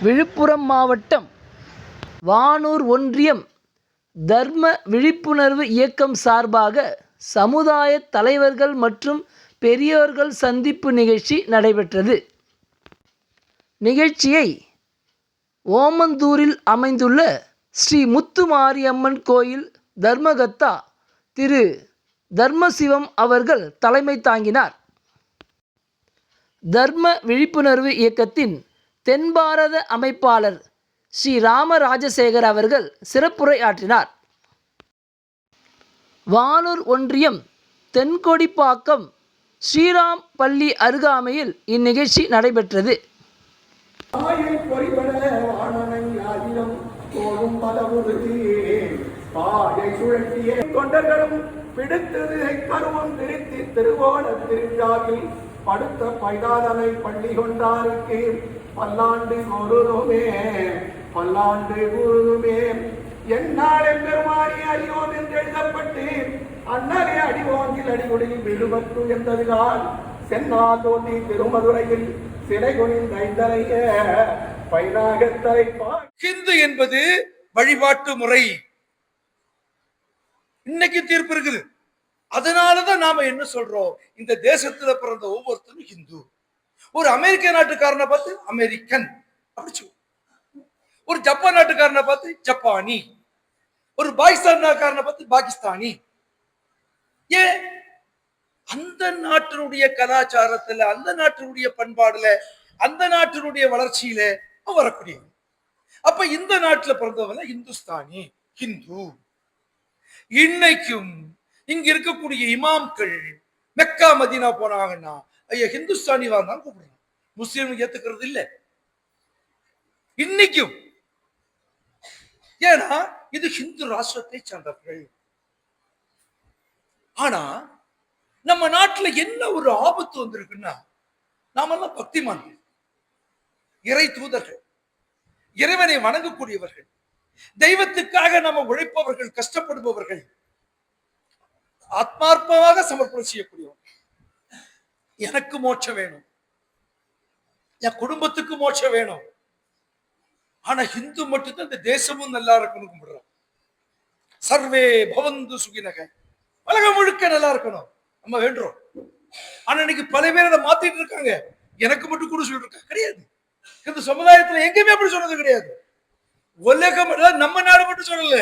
விழுப்புரம் மாவட்டம் வானூர் ஒன்றியம் தர்ம விழிப்புணர்வு இயக்கம் சார்பாக சமுதாய தலைவர்கள் மற்றும் பெரியோர்கள் சந்திப்பு நிகழ்ச்சி நடைபெற்றது. நிகழ்ச்சியை ஓமந்தூரில் அமைந்துள்ள ஸ்ரீ முத்துமாரியம்மன் கோயில் தர்மகர்த்தா திரு தர்மசிவம் அவர்கள் தலைமை தாங்கினார். தர்ம விழிப்புணர்வு இயக்கத்தின் தென் பாரத அமைப்பாளர் ஸ்ரீ ராமராஜசேகர் அவர்கள் சிறப்புரையாற்றினார். வானூர் ஒன்றியம் தென்கொடிப்பாக்கம் ஸ்ரீராம் பள்ளி அருகாமையில் இந்நிகழ்ச்சி நடைபெற்றது. படுத்த பைதாதனை பள்ளி கொண்டாருக்கு பல்லாண்டு கூறுதுமே பல்லாண்டு கூறுதுமே என்னாலே பெருமானி அறியோம் என்று எழுதப்பட்டு அண்ணலே அடிவோங்கில் அடிகுடியில் விடுபட்டு என்பதுதான் சென்னா தோண்டி திருமதுரையில் சிலை கொணிந்தைய பைனாகத்தை. ஹிந்து என்பது வழிபாட்டு முறை. இன்னைக்கு தீர்ப்பு இருக்குது. அதனாலதான் நாம என்ன சொல்றோம், இந்த தேசத்துல பிறந்த ஒவ்வொருத்தரும் ஹிந்து. ஒரு அமெரிக்க நாட்டுக்காரனை பார்த்து அமெரிக்கன், ஒரு ஜப்பான் நாட்டுக்காரனை பார்த்து ஜப்பானி, ஒரு பாகிஸ்தான் நாட்டுக்காரனை பார்த்து பாகிஸ்தானி. ஏன்? அந்த நாட்டினுடைய கலாச்சாரத்துல, அந்த நாட்டினுடைய பண்பாடுல, அந்த நாட்டினுடைய வளர்ச்சியில வரக்கூடிய. அப்ப இந்த நாட்டுல பிறந்தவங்க இந்துஸ்தானி, ஹிந்து. இன்னைக்கும் இங்க இருக்கக்கூடிய இமாம்கள் மெக்கா மதீனா போனாங்கன்னா ஐயா ஹிந்துஸ்தானி தான் கூப்பிடுறாங்க. முஸ்லீம் ஏத்துக்கிறது இல்லை இன்னைக்கும். ஏன்னா இது ஹிந்து ராஷ்டிரத்தை சார்ந்தவர்கள். ஆனா நம்ம நாட்டுல என்ன ஒரு ஆபத்து வந்திருக்குன்னா, நாமெல்லாம் பக்திமான்கள், இறை தூதர்கள், இறைவனை வணங்கக்கூடியவர்கள், தெய்வத்துக்காக நம்ம உழைப்பவர்கள், கஷ்டப்படுபவர்கள், ஆத்மார்ப்பமாக சமர்ப்பணம் செய்யக்கூடியவர்கள். எனக்கு மோட்சம் வேணும், என் குடும்பத்துக்கு மோட்சம் வேணும். ஆனா ஹிந்து மட்டும்தான் இந்த தேசமும் நல்லா இருக்கணும் கும்பிடுறோம். சர்வே பவந்து சுகினக, உலகம் முழுக்க நல்லா இருக்கணும் நம்ம வேண்டுறோம். ஆனா இன்னைக்கு பல பேர் அதை மாத்திட்டு இருக்காங்க. எனக்கு மட்டும் கூட சொல்லிட்டு இருக்காங்க. கிடையாது. இந்த சமுதாயத்துல எங்கேயுமே அப்படி சொன்னது கிடையாது. உலகம், நம்ம நாடு மட்டும் சொல்லல,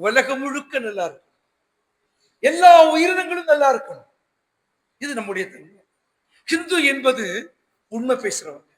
உலகம் முழுக்க நல்லா இருக்கும். எல்லா உயிரினங்களும் நல்லா இருக்கணும். இது நம்முடைய தன்மை. ஹிந்து என்பது உண்மை பேசுறவங்க,